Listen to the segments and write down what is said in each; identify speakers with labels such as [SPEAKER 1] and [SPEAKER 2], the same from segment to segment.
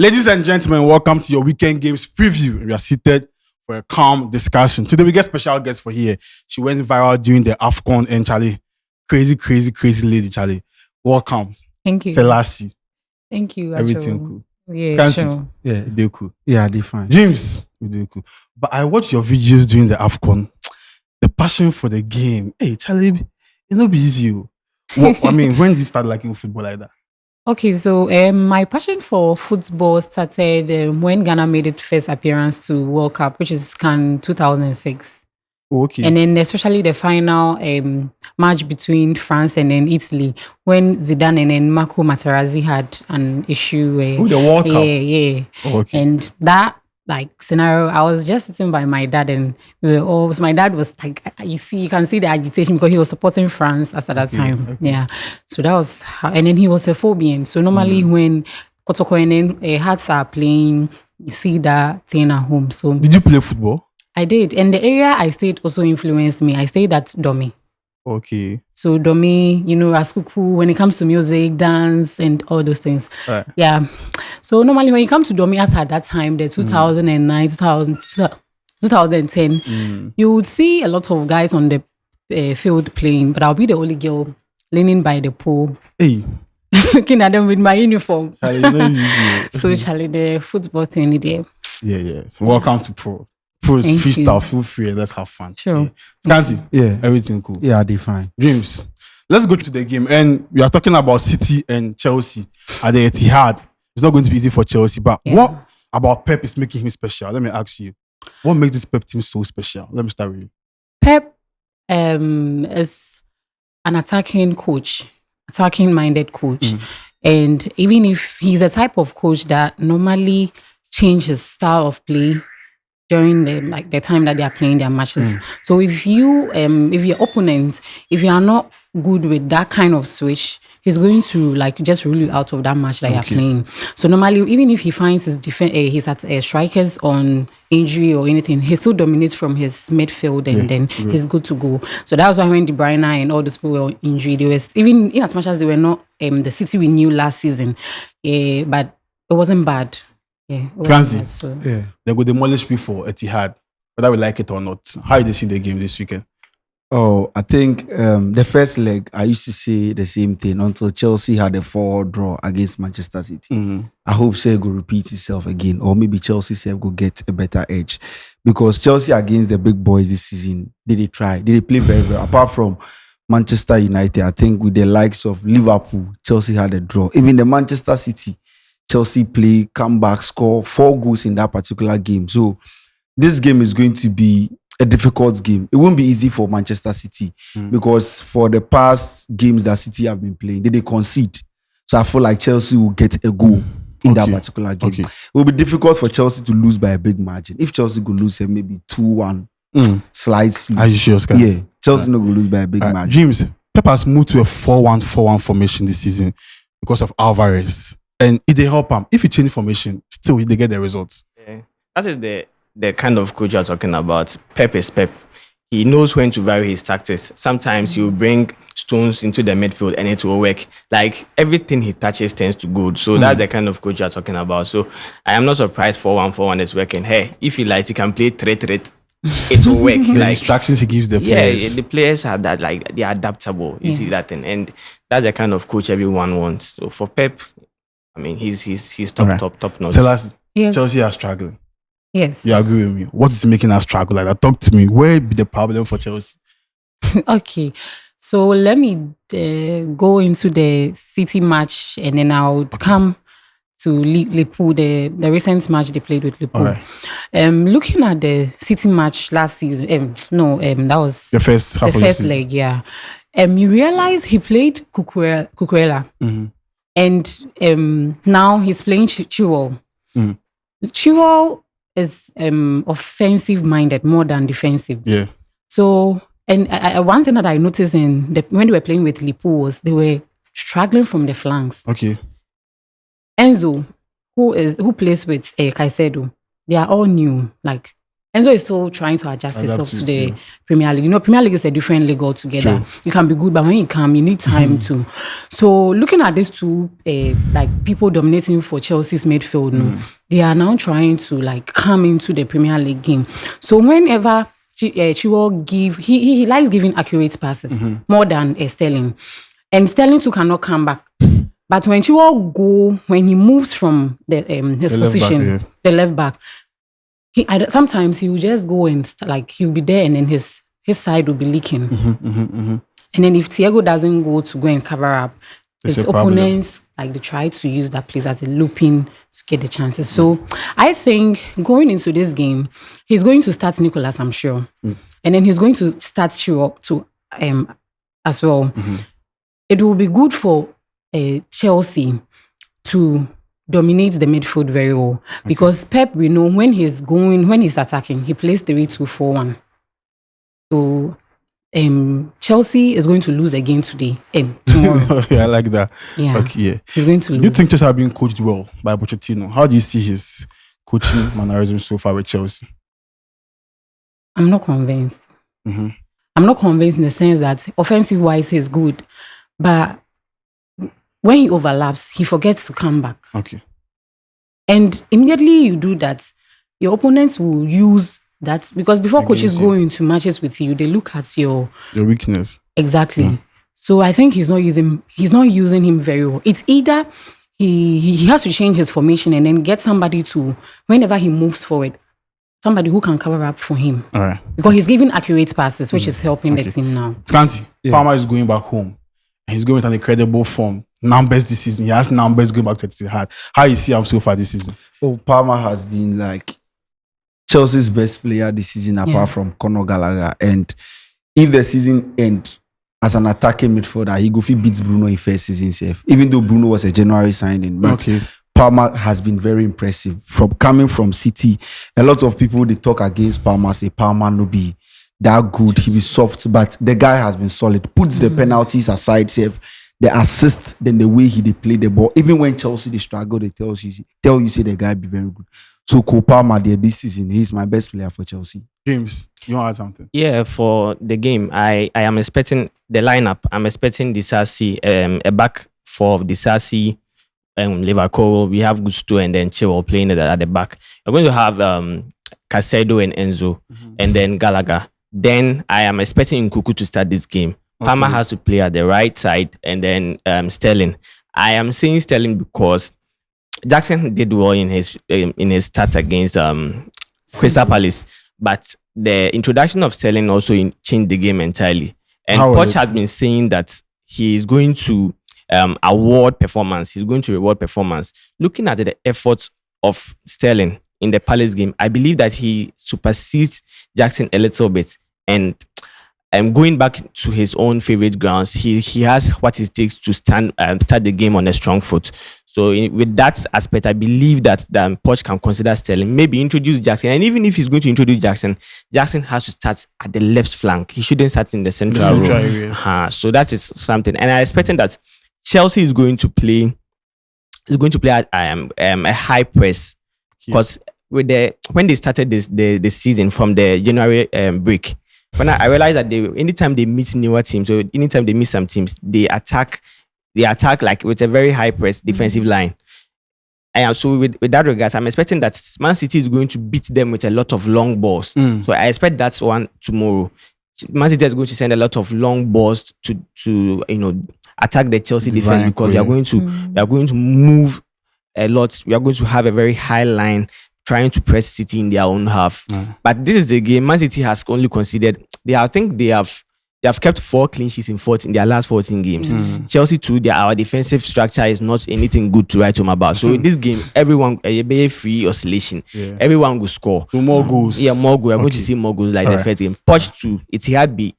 [SPEAKER 1] Ladies and gentlemen, welcome to your weekend games preview. We are seated for a calm discussion. Today we get special guest for here. She went viral during the AFCON and Charlie. Crazy lady, Charlie. Welcome.
[SPEAKER 2] Thank you.
[SPEAKER 1] Selassie.
[SPEAKER 2] Thank you.
[SPEAKER 1] Everything cool.
[SPEAKER 2] Yeah,
[SPEAKER 1] Scanty.
[SPEAKER 2] sure.
[SPEAKER 1] Yeah, they cool.
[SPEAKER 3] Yeah, they fine.
[SPEAKER 1] James, we do cool. But I watched your videos during the AFCON. The passion for the game. Hey, Charlie, it not be easy. I mean, when did you start liking football like that?
[SPEAKER 2] Okay, so my passion for football started when Ghana made its first appearance to World Cup, which is CAN 2006.
[SPEAKER 1] Oh, okay.
[SPEAKER 2] And then especially the final match between France and then Italy, when Zidane and then Marco Materazzi had an issue.
[SPEAKER 1] The World Cup?
[SPEAKER 2] Yeah.
[SPEAKER 1] Oh, okay.
[SPEAKER 2] And that scenario, I was just sitting by my dad and we were all, so my dad was like, you can see the agitation because he was supporting France at that time. Okay. Yeah. So that was how, and then he was a phobian. So normally when Kotoko and then Hearts are playing, you see that thing at home. So
[SPEAKER 1] did you play football?
[SPEAKER 2] I did. And the area I stayed also influenced me. I stayed at Domi.
[SPEAKER 1] Okay.
[SPEAKER 2] So Domi, Raskuku, when it comes to music, dance, and all those things.
[SPEAKER 1] Right.
[SPEAKER 2] Yeah. So normally when you come to Domi as at that time, the 2009, 2010, you would see a lot of guys on the field playing, but I'll be the only girl leaning by the pool.
[SPEAKER 1] Hey.
[SPEAKER 2] Looking at them with my uniform.
[SPEAKER 1] Charlie,
[SPEAKER 2] so Charlie, the football thing there.
[SPEAKER 1] Yeah. Welcome to Prrrr. Freestyle, feel free and let's have fun.
[SPEAKER 2] Sure.
[SPEAKER 1] Scanty,
[SPEAKER 3] Yeah.
[SPEAKER 1] everything cool.
[SPEAKER 3] Yeah, they fine.
[SPEAKER 1] James, let's go to the game. And we are talking about City and Chelsea at the Etihad. It's not going to be easy for Chelsea, but what about Pep is making him special? Let me ask you. What makes this Pep team so special? Let me start with you.
[SPEAKER 2] Pep is an attacking-minded coach. And even if he's a type of coach that normally changes his style of play during the time that they are playing their matches. So if your opponent, if you are not good with that kind of switch, he's going to just rule you out of that match that you're playing. So normally, even if he finds his strikers on injury or anything, he still dominates from his midfield and then he's good to go. So that was why when De Bruyne and all those people were injured, they were even in as much as they were not the City we knew last season, but it wasn't bad. Yeah,
[SPEAKER 1] they go demolish before Etihad, whether we like it or not. How did you see the game this weekend?
[SPEAKER 3] Oh, I think the first leg, I used to say the same thing until Chelsea had a 4 draw against Manchester City. I hope it will repeat itself again, or maybe Chelsea will get a better edge. Because Chelsea against the big boys this season, did they play very well? Apart from Manchester United, I think with the likes of Liverpool, Chelsea had a draw. Even the Manchester City, Chelsea play, come back, score 4 goals in that particular game. So this game is going to be a difficult game. It won't be easy for Manchester City because for the past games that City have been playing, they concede. So I feel like Chelsea will get a goal in that particular game. It will be difficult for Chelsea to lose by a big margin. If Chelsea could lose, maybe 2-1, slides.
[SPEAKER 1] Are you sure, Scott?
[SPEAKER 3] Yeah, Chelsea not going to lose by a big margin.
[SPEAKER 1] James, Pep has moved to a 4-1-4-1 formation this season because of Alvarez. And if they help him, if he change formation, still they get the results.
[SPEAKER 4] Yeah. That is the kind of coach you're talking about. Pep is Pep. He knows when to vary his tactics. Sometimes you bring Stones into the midfield and it will work. Like everything he touches tends to go. So that's the kind of coach you're talking about. So I am not surprised 4-1-4-1 is working. Hey, if he likes, he can play 3-3. It will work.
[SPEAKER 1] The instructions he gives the players.
[SPEAKER 4] Yeah, the players are that they are adaptable. You see that thing, and that's the kind of coach everyone wants. So for Pep, I mean, he's top notch.
[SPEAKER 1] Tell us,
[SPEAKER 2] yes.
[SPEAKER 1] Chelsea are struggling.
[SPEAKER 2] Yes.
[SPEAKER 1] You agree with me? What is making us struggle like that? Talk to me. Where be the problem for Chelsea?
[SPEAKER 2] Okay. So let me go into the City match and then I'll come to Liverpool, the recent match they played with Liverpool. Looking at the City match last season, that was
[SPEAKER 1] the first
[SPEAKER 2] leg, yeah. You realize he played Cucurella. And now he's playing Chilwell. Chilwell is offensive minded more than defensive.
[SPEAKER 1] Yeah.
[SPEAKER 2] So, and one thing that I noticed when they were playing with Liverpool was they were struggling from the flanks.
[SPEAKER 1] Okay.
[SPEAKER 2] Enzo, who plays with Caicedo, they are all new. Like Enzo is still trying to adjust himself to the Premier League. You know, Premier League is a different league altogether.
[SPEAKER 1] True.
[SPEAKER 2] You can be good, but when you come, you need time to. So looking at these two, like people dominating for Chelsea's midfield, they are now trying to like come into the Premier League game. So whenever Chilwell he likes giving accurate passes more than Sterling, and Sterling too cannot come back. But when Chilwell when he moves from his position, the left back. Sometimes he will just go and he'll be there and then his side will be leaking. And then if Thiago doesn't go and cover up, his opponents they try to use that place as a looping to get the chances. So I think going into this game, he's going to start Nicolas, I'm sure. And then he's going to start Chilwell too as well. It will be good for Chelsea to dominate the midfield very well because Pep, we know when he's attacking, he plays 3-2-4-1. So Chelsea is going to lose again tomorrow.
[SPEAKER 1] I like that.
[SPEAKER 2] Yeah.
[SPEAKER 1] Okay, yeah.
[SPEAKER 2] He's going to lose.
[SPEAKER 1] Do you think Chelsea are being coached well by Pochettino? How do you see his coaching mannerism so far with Chelsea?
[SPEAKER 2] I'm not convinced. I'm not convinced in the sense that offensive-wise he's good, but when he overlaps, he forgets to come back.
[SPEAKER 1] Okay.
[SPEAKER 2] And immediately you do that, your opponents will use that because before coaches go into matches with you, they look at your
[SPEAKER 1] weakness.
[SPEAKER 2] Exactly. So I think he's not using him very well. It's either he has to change his formation and then get somebody to, whenever he moves forward, somebody who can cover up for him.
[SPEAKER 1] All right.
[SPEAKER 2] Because he's giving accurate passes, which is helping the team now.
[SPEAKER 1] Scanty, Palmer is going back home. And he's going with an incredible form. Numbers this season. He has numbers going back to Etihad. How you see him so far this season?
[SPEAKER 3] Oh, Palmer has been like Chelsea's best player this season apart from Conor Gallagher. And if the season ends as an attacking midfielder, he go fit beats Bruno in first season safe. Even though Bruno was a January signing. But Palmer has been very impressive. From coming from City, a lot of people they talk against Palmer, say Palmer no be that good, he be soft, but the guy has been solid. Puts the penalties aside, safe. The assist, then the way he they play the ball. Even when Chelsea they struggle, they tell you say the guy be very good. So Cole Palmer there this season, he's my best player for Chelsea.
[SPEAKER 1] James, you want to add something?
[SPEAKER 4] Yeah, for the game, I am expecting the lineup. I'm expecting Disasi, a back four of Disasi, Liverpool. We have Gusto and then Chilwell playing at the back. We're going to have Caicedo and Enzo, and then Gallagher. Then I am expecting Nkuku to start this game. Palmer has to play at the right side, and then Sterling. I am saying Sterling because Jackson did well in his start against Crystal Palace, but the introduction of Sterling also changed the game entirely. And Poch has been saying that he is going to award performance. He's going to reward performance. Looking at the efforts of Sterling in the Palace game, I believe that he supersedes Jackson a little bit. And going back to his own favorite grounds, he has what it takes to start the game on a strong foot. So with that aspect, I believe that Poch can consider Sterling, maybe introduce Jackson. And even if he's going to introduce Jackson has to start at the left flank. He shouldn't start in the central row. So that is something. And I'm expecting that Chelsea is going to play at a high press. Because when they started the season from the January break, when I realized that anytime they meet newer teams or anytime they meet some teams, they attack like with a very high press defensive line. And so with that regards, I'm expecting that Man City is going to beat them with a lot of long balls. So I expect that's one tomorrow. Man City is going to send a lot of long balls to attack the Chelsea defense because we are going to move a lot. We are going to have a very high line trying to press City in their own half. But this is the game. Man City has only conceded. I think they have kept 4 clean sheets in their last 14 games. Chelsea too, our defensive structure is not anything good to write home about. So in this game, everyone a free oscillation. Everyone will score.
[SPEAKER 1] So more goals.
[SPEAKER 4] Yeah, more goals. I'm going to see more goals like the first game. Poch too. Etihad be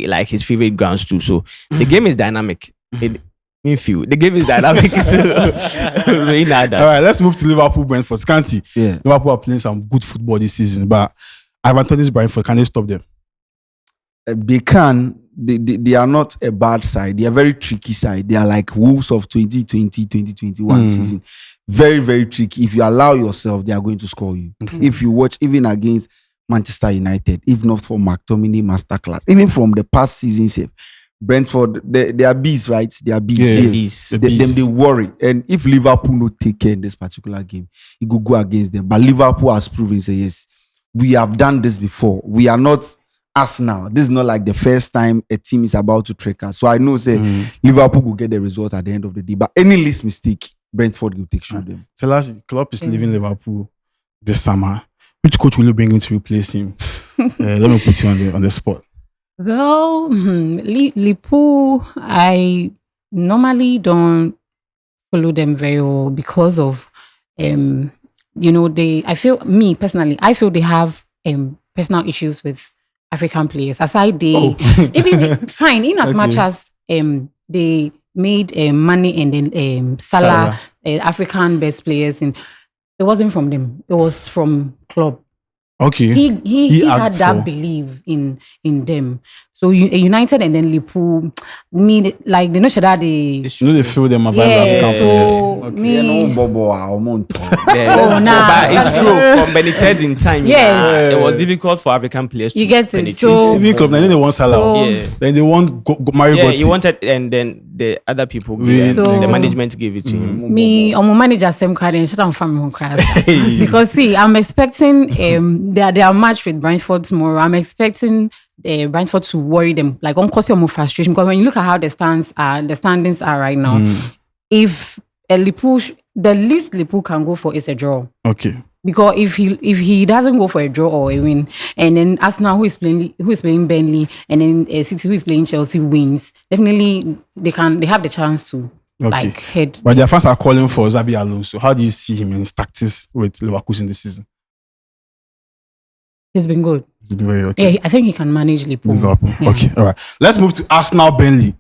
[SPEAKER 4] like his favorite grounds too. So the game is dynamic. The game is dynamic.
[SPEAKER 1] All right, let's move to Liverpool Brentford. Scanty.
[SPEAKER 3] Yeah.
[SPEAKER 1] Liverpool are playing some good football this season, but Ivan Toney's Brentford, can they stop them?
[SPEAKER 3] They can. They are not a bad side. They are a very tricky side. They are like Wolves of 2020-2021 season. Very, very tricky. If you allow yourself, they are going to score you. If you watch even against Manchester United, if not for McTominay masterclass. Even from the past seasons, Brentford, they are bees, right? They are bees.
[SPEAKER 1] Yeah,
[SPEAKER 3] Yes.
[SPEAKER 1] the
[SPEAKER 3] Them
[SPEAKER 1] bees.
[SPEAKER 3] they worry. And if Liverpool no take care in this particular game, it could go against them. But Liverpool has proven, say, yes, we have done this before. We are not us now. This is not like the first time a team is about to trick us. So I know, say, Liverpool will get the result at the end of the day. But any least mistake, Brentford will take show them.
[SPEAKER 1] So last Klopp is leaving Liverpool this summer. Which coach will you bring in to replace him? Let me put you on the spot.
[SPEAKER 2] Well, Liverpool, I normally don't follow them very well because of, I feel they have personal issues with African players. Aside fine, in as much as they made money and then Salah. African best players, and it wasn't from them. It was from club.
[SPEAKER 1] Okay.
[SPEAKER 2] He had that belief in them. So United and then Liverpool need like they know that they
[SPEAKER 1] feel them
[SPEAKER 2] African players. So
[SPEAKER 4] but it's true. From Benitez in time, it was difficult for African players to
[SPEAKER 2] get
[SPEAKER 4] penetrate.
[SPEAKER 2] it. So
[SPEAKER 1] even club, then they want Salah. Then they want Mario.
[SPEAKER 4] Yeah, he wanted, and then the other people, the management gave it to him.
[SPEAKER 2] Me, I'm a manager, same card, and shut down from because see, I'm expecting their match with Brentford tomorrow. I'm expecting Brentford to worry them, like on cause more frustration. Because when you look at how the standings are right now, if the least Liverpool can go for is a draw.
[SPEAKER 1] Okay.
[SPEAKER 2] Because if he doesn't go for a draw or a win, and then Arsenal who is playing Burnley, and then City who is playing Chelsea wins, definitely they have the chance to like head.
[SPEAKER 1] But their fans are calling for Xabi Alonso. How do you see him in his tactics with Leverkusen this season?
[SPEAKER 2] He's been good.
[SPEAKER 1] He's been very okay.
[SPEAKER 2] Yeah, I think he can manage Liverpool.
[SPEAKER 1] Yeah. Okay, all right. Let's move to Arsenal Burnley.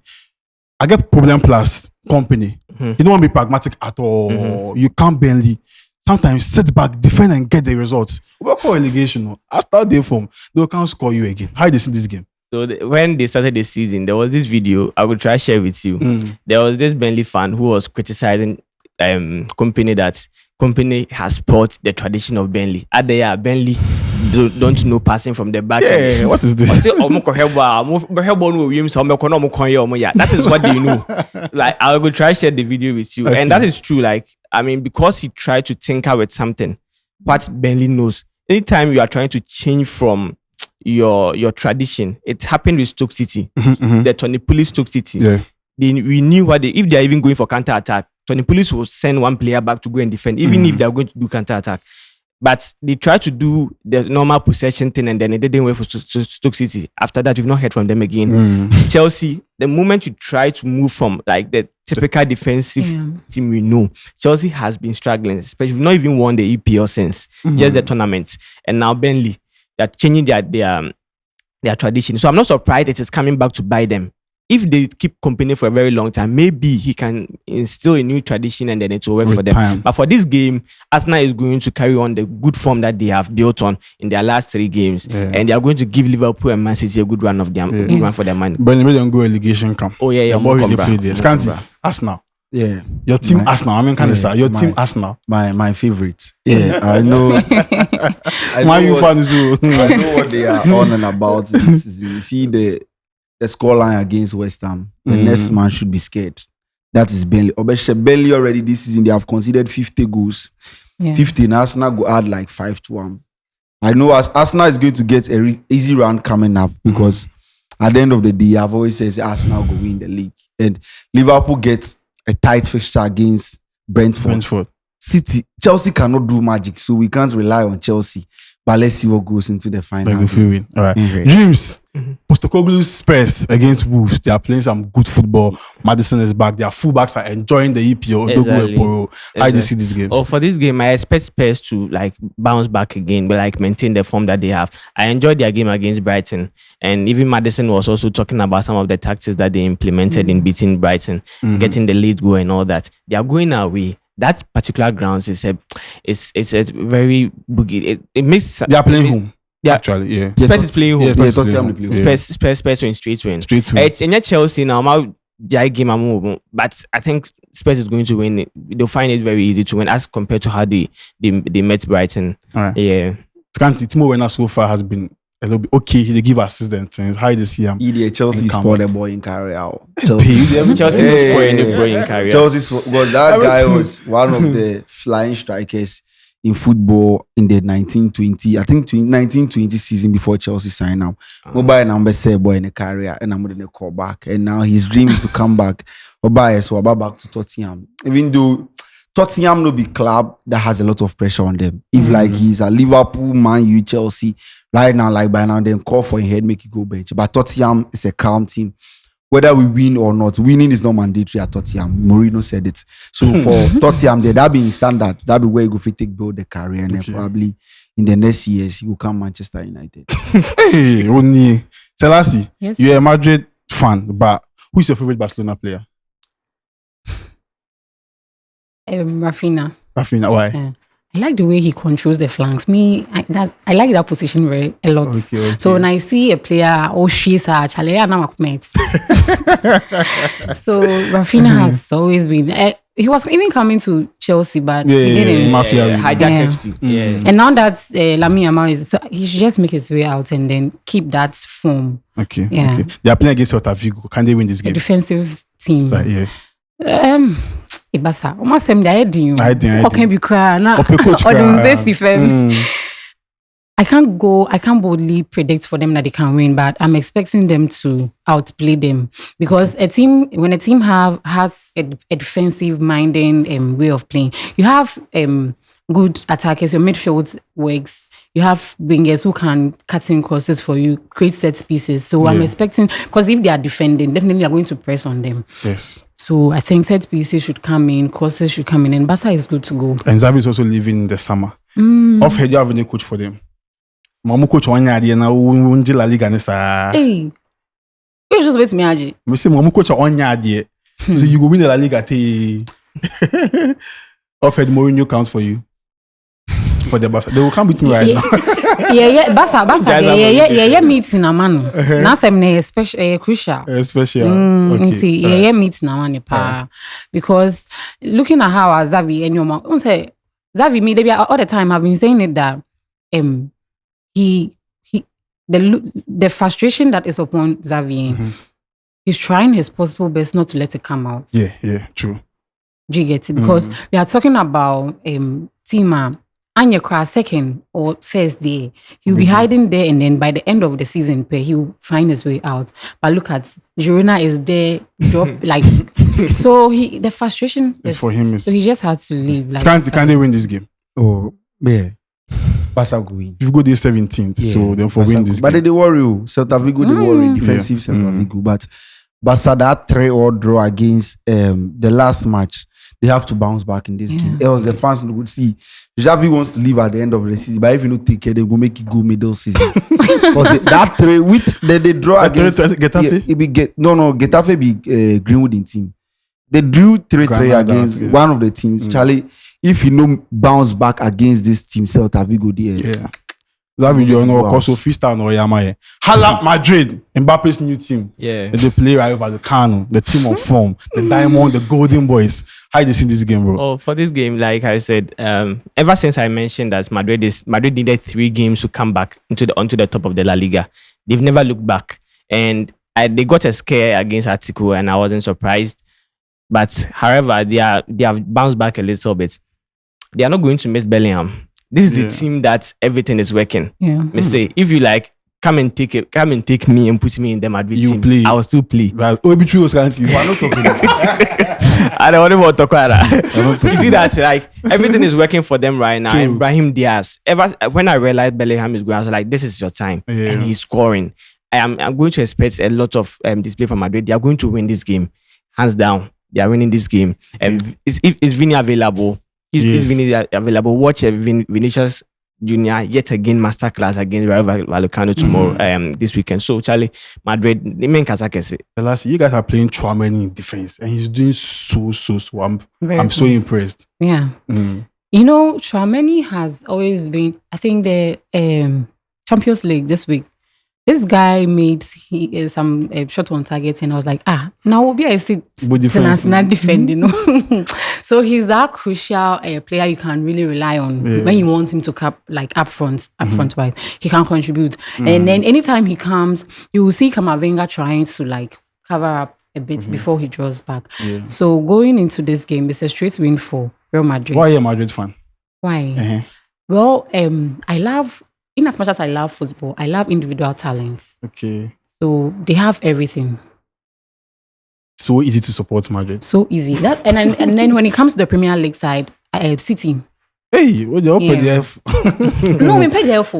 [SPEAKER 1] I get problem plus company. You don't want to be pragmatic at all. You can't Burnley. Sometimes sit back, defend and get the results. We'll call relegation. Arsenal day form. They can't score you again. How do you see this game?
[SPEAKER 4] So when they started the season, there was this video I will try to share with you. There was this Burnley fan who was criticizing Company has spoiled the tradition of Burnley. Burnley don't know passing from the back.
[SPEAKER 1] Yeah, what is this?
[SPEAKER 4] That is what they know. Like, I will try to share the video with you. Okay. And that is true. Like, I mean, because he tried to tinker with something, what Burnley knows. Anytime you are trying to change from your tradition, it happened with Stoke City. The Tony Pulis Stoke City.
[SPEAKER 1] Yeah.
[SPEAKER 4] We knew if they are even going for counter-attack, Tony Pulis will send one player back to go and defend, even if they are going to do counter-attack. But they tried to do the normal possession thing, and then it didn't work for Stoke City. After that, we've not heard from them again. Chelsea, the moment you try to move from like the typical defensive team we know, Chelsea has been struggling, especially not even won the EPL since just the tournament. And now Burnley, they're changing their tradition. So I'm not surprised it is coming back to bite them. If they keep Company for a very long time, maybe he can instill a new tradition and then it will work for them. But for this game, Arsenal is going to carry on the good form that they have built on in their last 3 games. Yeah. And they are going to give Liverpool and Man City a good run of their run for their money.
[SPEAKER 1] But they don't go relegation camp.
[SPEAKER 4] Oh, yeah.
[SPEAKER 1] They play there. Scanty, Arsenal.
[SPEAKER 3] Yeah.
[SPEAKER 1] Your team Arsenal. I mean, team Arsenal.
[SPEAKER 3] My favorite. Yeah, I know. I know what they are on and about. You see the scoreline against West Ham. The next man should be scared. That is Burnley. Burnley already this season, they have conceded 50 goals. 50. Arsenal go add like 5 to 1. I know Arsenal is going to get an easy run coming up because at the end of the day, I've always said Arsenal go win the league. And Liverpool gets a tight fixture against Brentford. Chelsea cannot do magic, so we can't rely on Chelsea. But let's see what goes into the final.
[SPEAKER 1] Win. All right. Dreams. Postecoglou's Spurs against Wolves. They are playing some good football. Maddison is back. Their fullbacks are enjoying the EPL. Exactly. How do you see this game?
[SPEAKER 4] For this game, I expect Spurs to like bounce back again, but like maintain the form that they have. I enjoyed their game against Brighton, and even Maddison was also talking about some of the tactics that they implemented in beating Brighton, getting the lead goal and all that. They are going away. That particular grounds is a very boogie. It makes
[SPEAKER 1] they are playing home. Actually, yeah.
[SPEAKER 4] Spurs is playing home.
[SPEAKER 1] Spurs
[SPEAKER 4] win straight win. It's in Chelsea now. Their game, but I think Spurs is going to win. They'll find it very easy to win as compared to how they met Brighton.
[SPEAKER 1] Right.
[SPEAKER 4] Yeah.
[SPEAKER 1] Timo Werner so far has been a little bit okay. He give assists and things. How do you see him?
[SPEAKER 3] Chelsea spoiled a boy in career.
[SPEAKER 4] Chelsea was spoiling a boy in career.
[SPEAKER 3] That guy was one of the flying strikers in football in the 1920 season before Chelsea signed him. Mobile number say boy in a career and I'm going to call back. And now his dream is to come back. So about back to Tottenham. Even though Tottenham no be club that has a lot of pressure on them. If like he's a Liverpool, Man U, Chelsea, right now, like by now, then call for a head, make it go bench. But Tottenham is a calm team. Whether we win or not, winning is not mandatory at Tottenham. Mourinho said it. So for Tottenham, that be standard. That be where you go for take build the career, and then probably in the next years you will come Manchester United.
[SPEAKER 1] Hey, only Selassie,
[SPEAKER 2] Yes.
[SPEAKER 1] you're a Madrid fan, but who's your favorite Barcelona player?
[SPEAKER 2] Rafinha.
[SPEAKER 1] Rafinha, why?
[SPEAKER 2] Yeah. I like the way he controls the flanks. I like that position a lot.
[SPEAKER 1] Okay.
[SPEAKER 2] So when I see a player, she's a Charlie, I'm not mates. So Rafinha has always been. He was even coming to Chelsea, but he didn't.
[SPEAKER 1] Mafia.
[SPEAKER 4] Hijack FC. Yeah.
[SPEAKER 2] And now that Lamine Yamal is, so he should just make his way out and then keep that form.
[SPEAKER 1] Okay.
[SPEAKER 2] Yeah.
[SPEAKER 1] Okay. They are playing against Celta Vigo. Can they win this
[SPEAKER 2] A
[SPEAKER 1] game?
[SPEAKER 2] defensive team.
[SPEAKER 1] So, yeah.
[SPEAKER 2] Ibasa. Almost same day.
[SPEAKER 1] I did.
[SPEAKER 2] How can be crying?
[SPEAKER 1] Coach
[SPEAKER 2] Or
[SPEAKER 1] cry.
[SPEAKER 2] this defense. I can't boldly predict for them that they can win, but I'm expecting them to outplay them because when a team has a defensive minding way of playing, you have good attackers, your midfield works, you have wingers who can cut in crosses for you, create set pieces. So I'm expecting, because if they are defending, definitely they are going to press on them.
[SPEAKER 1] Yes.
[SPEAKER 2] So I think set pieces should come in, crosses should come in, and Barca is good to go.
[SPEAKER 1] And Xavi is also leaving in the summer. Off head, you have any coach for them? Mamu coach one year na unji La Liga nesa.
[SPEAKER 2] Hey, you just wait me, Aji.
[SPEAKER 1] Me say mamu coach one year. So you go win the La Liga. Off head, Mourinho counts for you. For the Barca, they will come with me right now.
[SPEAKER 2] Barca, meeting a man. Now I'm special, crucial.
[SPEAKER 1] Special. Okay.
[SPEAKER 2] See, meeting a man pa. Because looking at how Xavi and your mom, say Xavi, me they all the time have been saying it that the frustration that is upon Xavi, he's trying his possible best not to let it come out.
[SPEAKER 1] Yeah, true.
[SPEAKER 2] Do you get it? Because we are talking about Tima. Anya Kra second or first day, he'll be hiding there, and then by the end of the season, he'll find his way out. But look at Girona is there, drop like so. The frustration is
[SPEAKER 1] for him.
[SPEAKER 2] So he just has to leave. Like,
[SPEAKER 1] can they win this game?
[SPEAKER 3] Oh yeah, Barca go win.
[SPEAKER 1] If you go there 17th, so then for win this
[SPEAKER 3] but
[SPEAKER 1] game.
[SPEAKER 3] they worry. Celta Vigo they worry defensive Celta Vigo, but Barca that 3-3 draw against the last match. They have to bounce back in this game. Else the fans would see Xavi wants to leave at the end of the season, but if you don't take care, they go make it go middle season. Because that 3 with they draw against
[SPEAKER 1] Getafe.
[SPEAKER 3] Getafe be Greenwood in team. They drew 3-3 against one of the teams. Charlie, if you know bounce back against this team, Celta Vigo there.
[SPEAKER 1] Yeah. That video, also Fista or Yamaye. Hala Madrid, Mbappe's new team.
[SPEAKER 4] Yeah.
[SPEAKER 1] They play right over the Cano, the team on form, the Diamond, the Golden Boys. How do you see this game, bro?
[SPEAKER 4] Oh, for this game, like I said, ever since I mentioned that Madrid needed 3 games to come back onto the top of the La Liga, they've never looked back. And they got a scare against Atletico, and I wasn't surprised. But however, they have bounced back a little bit. They are not going to miss Bellingham. This is the team that everything is working.
[SPEAKER 2] Yeah.
[SPEAKER 4] Me say, if you like, come and take me and put me in the Madrid team.
[SPEAKER 1] Play.
[SPEAKER 4] I will still play.
[SPEAKER 1] Right. Obi was can't you? I'm not talking
[SPEAKER 4] I don't want to talk about that. You see that like everything is working for them right now. And Brahim Diaz. When I realized Bellingham is going, I was like, this is your time. And he's scoring. I'm going to expect a lot of display from Madrid. They are going to win this game. Hands down. They are winning this game. Is Vini available? Is Vini available? Watch Vinicius Junior yet again masterclass against Rayo Vallecano tomorrow this weekend. So Charlie, Madrid, the main Kazakh.
[SPEAKER 1] The last you guys are playing Chouameni in defense, and he's doing so. I'm so impressed.
[SPEAKER 2] Yeah. You know, Chouameni has always been. I think the Champions League this week, This guy made some shot on target, and I was like, now will be a sit not defend, you know. So he's that crucial player you can really rely on when you want him to cap like up front wise. He can contribute, and then anytime he comes, you will see Kamavinga trying to like cover up a bit before he draws back. Yeah. So going into this game, it's a straight win for Real Madrid.
[SPEAKER 1] Why are you a Madrid fan?
[SPEAKER 2] Why? Well, I love. In as much as I love football, I love individual talents.
[SPEAKER 1] Okay.
[SPEAKER 2] So they have everything.
[SPEAKER 1] So easy to support Madrid.
[SPEAKER 2] So easy. And then when it comes to the Premier League side, City.
[SPEAKER 1] Hey, what you pay the F?
[SPEAKER 2] No, we pay the F.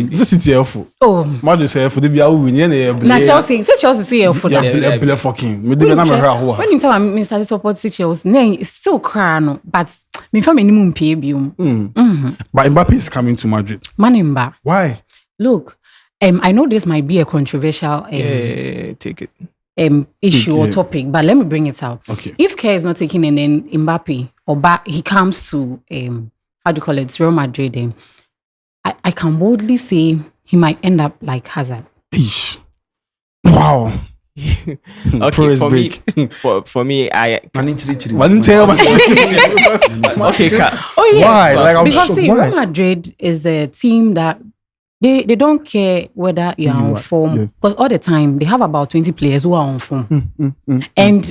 [SPEAKER 1] This City F.
[SPEAKER 2] Oh.
[SPEAKER 1] Madrid say F. They be out winning.
[SPEAKER 2] Na Chelsea. Say Chelsea say F.
[SPEAKER 1] Yeah, bele fucking. Me dey na me hwa.
[SPEAKER 2] When you tell me start support Chelsea, then it's still cry no. But me for minimum pay bium.
[SPEAKER 1] But Mbappe is coming to Madrid.
[SPEAKER 2] Manimba.
[SPEAKER 1] Why?
[SPEAKER 2] Look, I know this might be a controversial
[SPEAKER 4] take it.
[SPEAKER 2] Issue or topic, but let me bring it out.
[SPEAKER 1] Okay.
[SPEAKER 2] If Kerr is not taking and then Mbappe or he comes to how do you call it, Real Madrid, I can boldly say he might end up like Hazard.
[SPEAKER 1] Eesh. Wow.
[SPEAKER 4] Okay, for me, I
[SPEAKER 1] okay.
[SPEAKER 2] Oh yes.
[SPEAKER 1] Why? Like,
[SPEAKER 2] because Real Madrid is a team that they don't care whether you are on form, because all the time they have about 20 players who are on form. And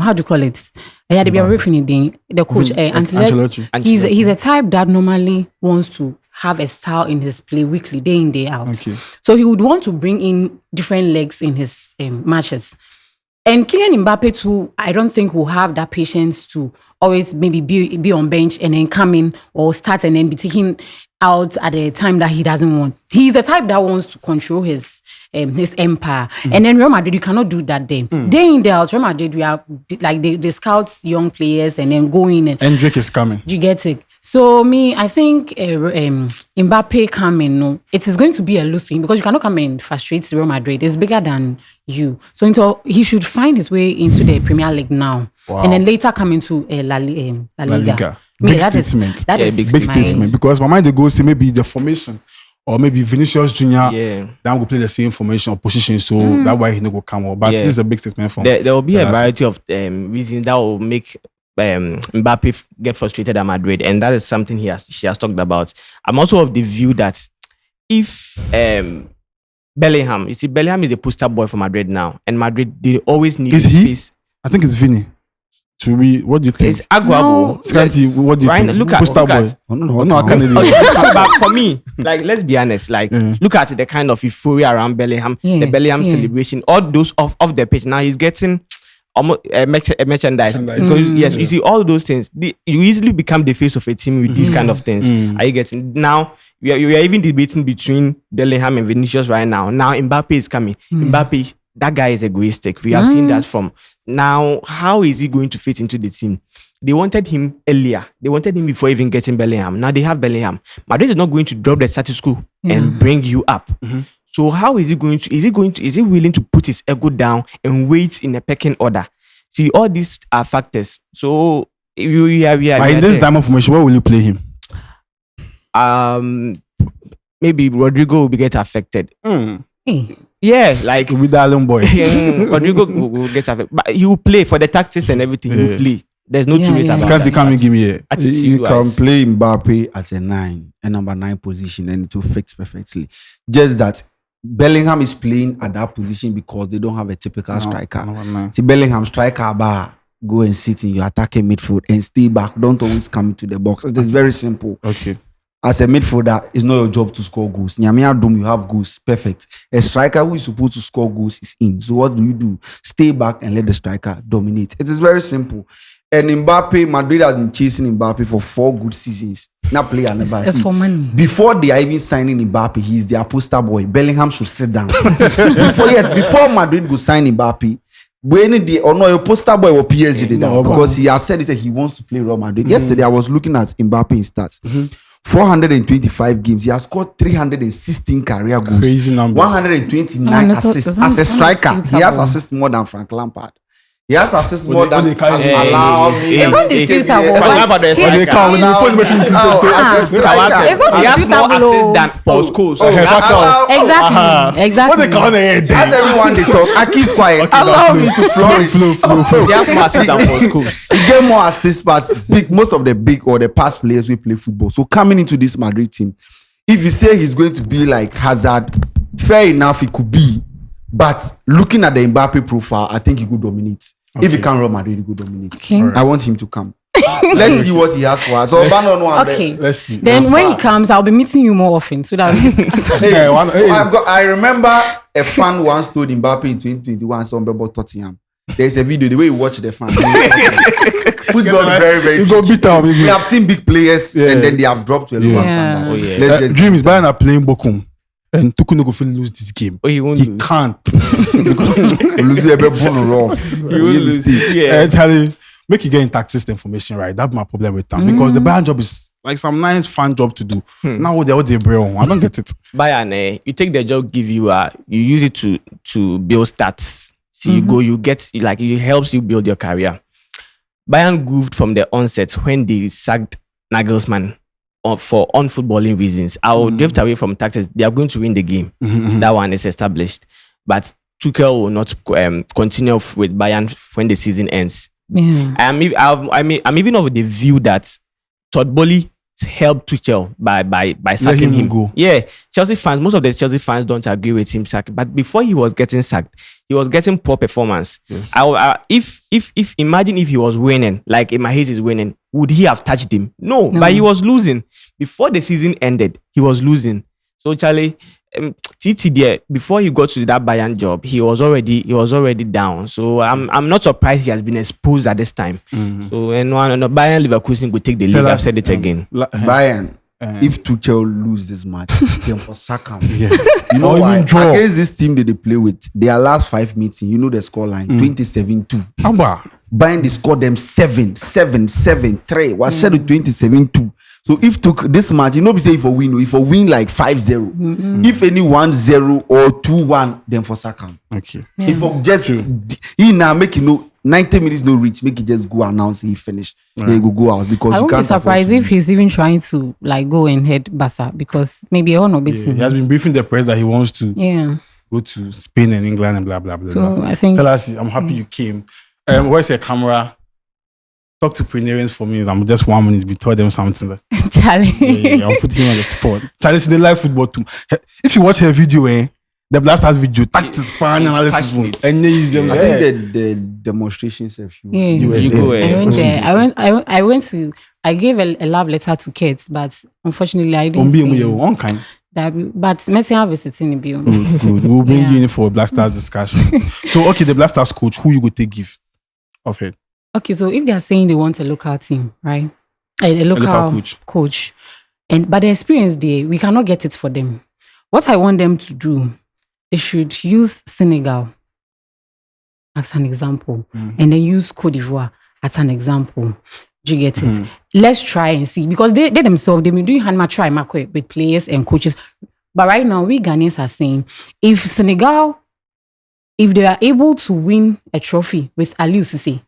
[SPEAKER 2] how do you call it? They be the coach Ancelotti. He's a type that normally wants to have a style in his play weekly, day in, day out.
[SPEAKER 1] Okay.
[SPEAKER 2] So he would want to bring in different legs in his matches. And Kylian Mbappe too, I don't think will have that patience to always maybe be on bench and then come in or start and then be taken out at a time that he doesn't want. He's the type that wants to control his empire. And then Real Madrid, you cannot do that then. Day in, day out, Real Madrid, we are like they scout young players and then go in.
[SPEAKER 1] And Drake is coming.
[SPEAKER 2] You get it? So I think Mbappe coming, no, it is going to be a lose to him because you cannot come and frustrate Real Madrid. It's bigger than you. So he should find his way into the Premier League now. Wow. And then later come into La Liga.
[SPEAKER 1] Big statement.
[SPEAKER 2] That is
[SPEAKER 1] big statement. Because my mind they go see maybe the formation or maybe Vinicius Junior.
[SPEAKER 4] Yeah.
[SPEAKER 1] Then go play the same formation or position. So that's why he no go come out. But this is a big statement for
[SPEAKER 4] me. There will be a variety of reasons that will make Mbappe get frustrated at Madrid, and that is something she has talked about. I'm also of the view that if Bellingham, you see, Bellingham is a poster boy for Madrid now, and Madrid they always need to face.
[SPEAKER 1] I think it's Vinny. What do you think?
[SPEAKER 4] It's Aguabo.
[SPEAKER 1] Scanty, what do you think?
[SPEAKER 4] Look at but for me, like, let's be honest, like, look at the kind of euphoria around Bellingham, the Bellingham celebration, all those off the pitch. Now he's getting almost merchandise. So yes, you see all those things. You easily become the face of a team with these kind of things. Are you getting? Now we are even debating between Bellingham and Vinicius right now. Now Mbappe is coming. Mbappe, that guy is egoistic. We have seen that from now. How is he going to fit into the team? They wanted him earlier. They wanted him before even getting Bellingham. Now they have Bellingham. Madrid is not going to drop the status quo and bring you up. So how is he going to? Is he willing to put his ego down and wait in a pecking order? See, all these are factors. So we are in
[SPEAKER 1] this diamond formation, where will you play him?
[SPEAKER 4] Maybe Rodrigo will get affected. Yeah, like
[SPEAKER 1] with the Allen boy.
[SPEAKER 4] Rodrigo will get affected, but he will play for the tactics and everything. He will play. There's no two ways about
[SPEAKER 1] that. Can't give me a.
[SPEAKER 3] You can play Mbappe at a 9, a number 9 position, and it will fit perfectly. Just that Bellingham is playing at that position because they don't have a typical striker. See, Bellingham striker bar, go and sit in your attacking midfield and stay back. Don't always come into the box. It's very simple.
[SPEAKER 1] Okay.
[SPEAKER 3] As a midfielder, it's not your job to score goals. Nyamia Dum, you have goals. Perfect. A striker who is supposed to score goals is in. So what do? Stay back and let the striker dominate. It is very simple. And Mbappe, Madrid has been chasing Mbappe for 4 good seasons. Now player never
[SPEAKER 2] It's for money.
[SPEAKER 3] Before they are even signing Mbappe, he is their poster boy. Bellingham should sit down. before Madrid go sign Mbappe, when your poster boy or PSG did that, because he has said he wants to play Real Madrid. Yesterday I was looking at Mbappe in stats. 425 games. He has scored 316 career goals.
[SPEAKER 1] Crazy numbers.
[SPEAKER 3] 129 assists. As a striker, he has assists more than Frank Lampard. He has assist more than
[SPEAKER 1] they can't-
[SPEAKER 3] allow me.
[SPEAKER 2] It's not disputable.
[SPEAKER 4] Forget about the
[SPEAKER 2] He-
[SPEAKER 1] When they come, when they phone me,
[SPEAKER 2] It's not
[SPEAKER 4] He has more
[SPEAKER 2] disputable.
[SPEAKER 4] assists than Paul Scholes.
[SPEAKER 2] Exactly. Exactly.
[SPEAKER 1] What they call it?
[SPEAKER 3] As everyone they talk, I keep quiet. Allow me to flourish.
[SPEAKER 4] He has more assists than Paul Scholes.
[SPEAKER 3] He get more assists past most of the big or the past players we play football. So coming into this Madrid team, if you say he's going to be like Hazard, fair enough, it could be. But looking at the Mbappe profile, I think he could dominate. If he can run Madrid, he could dominate.
[SPEAKER 2] Okay.
[SPEAKER 3] I want him to come. Let's see what he has for us. So,
[SPEAKER 2] Okay.
[SPEAKER 1] Let's see.
[SPEAKER 2] Then when he comes, I'll be meeting you more often so that we discuss.
[SPEAKER 3] Hey,
[SPEAKER 1] Hey.
[SPEAKER 3] I remember a fan once told Mbappe in 2021 something about Tottenham. There's a video, the way you watch the fan. Football is very, very
[SPEAKER 1] You go
[SPEAKER 3] tricky.
[SPEAKER 1] beat down.
[SPEAKER 3] We have seen big players and then they have dropped to a lower
[SPEAKER 2] Yeah.
[SPEAKER 3] standard.
[SPEAKER 4] Oh, yeah.
[SPEAKER 3] Let's just
[SPEAKER 1] Dream is Bayern are playing Bochum. And Tuku no go fit lose this game.
[SPEAKER 4] Oh, he won't
[SPEAKER 1] He
[SPEAKER 4] lose.
[SPEAKER 1] can't.
[SPEAKER 3] lose a bit rough.
[SPEAKER 4] He will lose. Yeah.
[SPEAKER 1] And Charlie, make you get in tactics information right. That's my problem with them. Because the Bayern job is like some nice fun job to do. Now what they bring, I don't get it.
[SPEAKER 4] Bayern, you take the job, give you you use it to build stats. So you go, you get like it helps you build your career. Bayern goofed from the onset when they sacked Nagelsmann for unfootballing reasons. I will drift away from tactics. They are going to win the game. That one is established. But Tuchel will not continue with Bayern when the season ends.
[SPEAKER 2] Yeah.
[SPEAKER 4] I'm even of the view that Todd Bowley helped Tuchel by sacking him.
[SPEAKER 1] go.
[SPEAKER 4] Yeah, Chelsea fans, most of the Chelsea fans don't agree with him sacking. But before he was getting sacked, he was getting poor performance.
[SPEAKER 1] Yes.
[SPEAKER 4] If imagine if he was winning, like Imahis is winning, would he have touched him? No, but he was losing. Before the season ended, he was losing. So Charlie, TT there, before he got to that Bayern job, he was already down. So I'm not surprised he has been exposed at this time. So and no, Bayern Leverkusen could take the lead. I've said it again.
[SPEAKER 3] Bayern, if Tuchel lose this match, then for sack him.
[SPEAKER 1] Yes.
[SPEAKER 3] You know
[SPEAKER 1] Or
[SPEAKER 3] why?
[SPEAKER 1] even draw.
[SPEAKER 3] Against this team that they play with, their last 5 meetings, you know the scoreline, 27-2.
[SPEAKER 1] Amba.
[SPEAKER 3] Bayern, they scored them 7-3. Was scheduled 27-2. So if took this match, you know, we say if a win like 5-0, if any 1-0 or 2-1, then for second.
[SPEAKER 1] Okay.
[SPEAKER 3] If for just he now make 90 minutes no reach, make it just go announce he finished. Then go out because
[SPEAKER 2] I
[SPEAKER 3] you
[SPEAKER 2] won't be
[SPEAKER 3] can't afford
[SPEAKER 2] surprised
[SPEAKER 3] to
[SPEAKER 2] if
[SPEAKER 3] lose.
[SPEAKER 2] he's even trying to like go and head Barca because maybe I not
[SPEAKER 1] Yeah,
[SPEAKER 2] beating.
[SPEAKER 1] he has been briefing the press that he wants to
[SPEAKER 2] Yeah.
[SPEAKER 1] go to Spain and England and blah blah blah.
[SPEAKER 2] So
[SPEAKER 1] blah.
[SPEAKER 2] I think
[SPEAKER 1] Tell us, I'm happy you came. Where's your camera? Talk to Prenarians for me. I'm just 1 minute. We told them something. Like,
[SPEAKER 2] Charlie.
[SPEAKER 1] yeah, I'm putting him on the spot. Charlie, they like football too. If you watch her video, the Blasters video, tactics, plan analysis,
[SPEAKER 4] passionate.
[SPEAKER 1] and easy.
[SPEAKER 3] I think the demonstrations have you.
[SPEAKER 2] Yeah.
[SPEAKER 1] You were
[SPEAKER 4] You
[SPEAKER 1] there.
[SPEAKER 4] go,
[SPEAKER 2] I went
[SPEAKER 1] Yeah.
[SPEAKER 2] there. I went to. I gave a love letter to kids, but unfortunately I didn't.
[SPEAKER 1] Umbi,
[SPEAKER 2] see
[SPEAKER 1] one kind.
[SPEAKER 2] that. But Messi have visiting in Bion.
[SPEAKER 1] Good. We'll bring
[SPEAKER 2] Yeah.
[SPEAKER 1] you in for a Blasters discussion. So, okay, the Blasters coach, who you go take give of it?
[SPEAKER 2] Okay, so if they are saying they want a local team, right? A local coach, but the experience there, we cannot get it for them. What I want them to do, they should use Senegal as an example, and then use Cote d'Ivoire as an example. Do you get it? Let's try and see, because they themselves, they've been doing hand try market with players and coaches. But right now, we Ghanaians are saying, if Senegal, if they are able to win a trophy with Aliou Cissé,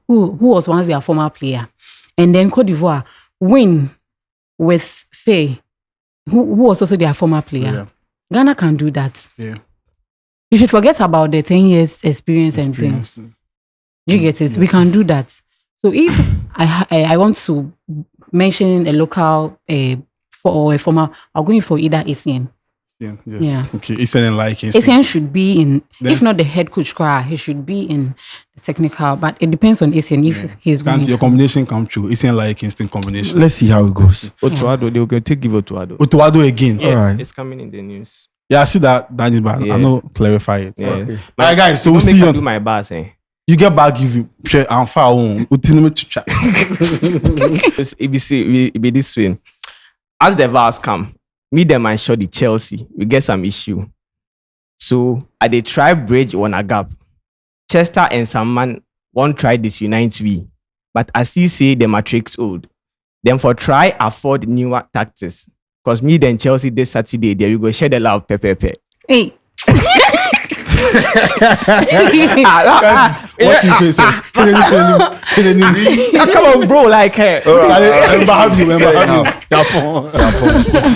[SPEAKER 2] who was once their former player, and then Cote d'Ivoire win with Faye, who was also their former player.
[SPEAKER 1] Yeah.
[SPEAKER 2] Ghana can do that.
[SPEAKER 1] Yeah.
[SPEAKER 2] You should forget about the 10 years experience and things. You get it? We can do that. So if I want to mention a local or a former, I'll go in for either ACN.
[SPEAKER 1] Yeah. Yes. Okay. It's an like
[SPEAKER 2] ACN should be in, if not the head coach, he should be in the technical, but it depends on ACN if he's going
[SPEAKER 1] Can't your combination come true? It's an like instant combination.
[SPEAKER 3] Let's see how it goes.
[SPEAKER 4] Otuado, they will take give Otuado.
[SPEAKER 1] Otuado again.
[SPEAKER 4] Yeah,
[SPEAKER 3] Alright.
[SPEAKER 4] it's coming in the news.
[SPEAKER 1] Yeah, I see that, Daniel, but I
[SPEAKER 4] Yeah.
[SPEAKER 1] know clarify it.
[SPEAKER 4] Yeah.
[SPEAKER 3] Okay.
[SPEAKER 1] All right, guys. So we'll
[SPEAKER 4] Don't
[SPEAKER 1] see
[SPEAKER 4] make
[SPEAKER 1] you.
[SPEAKER 4] I do my bars,
[SPEAKER 1] You get back, give you share and far home.
[SPEAKER 4] It be this way. As the VARs come, me them and show the Chelsea, we get some issue. So I they try bridge on a gap. Chester and some man won't try this unite we. But as he say the matrix old. Then for try afford newer tactics. Cause me then Chelsea this Saturday there we go share the love pepper.
[SPEAKER 2] Hey.
[SPEAKER 1] What you face?
[SPEAKER 4] Come on, bro. Like,
[SPEAKER 1] Remember how you.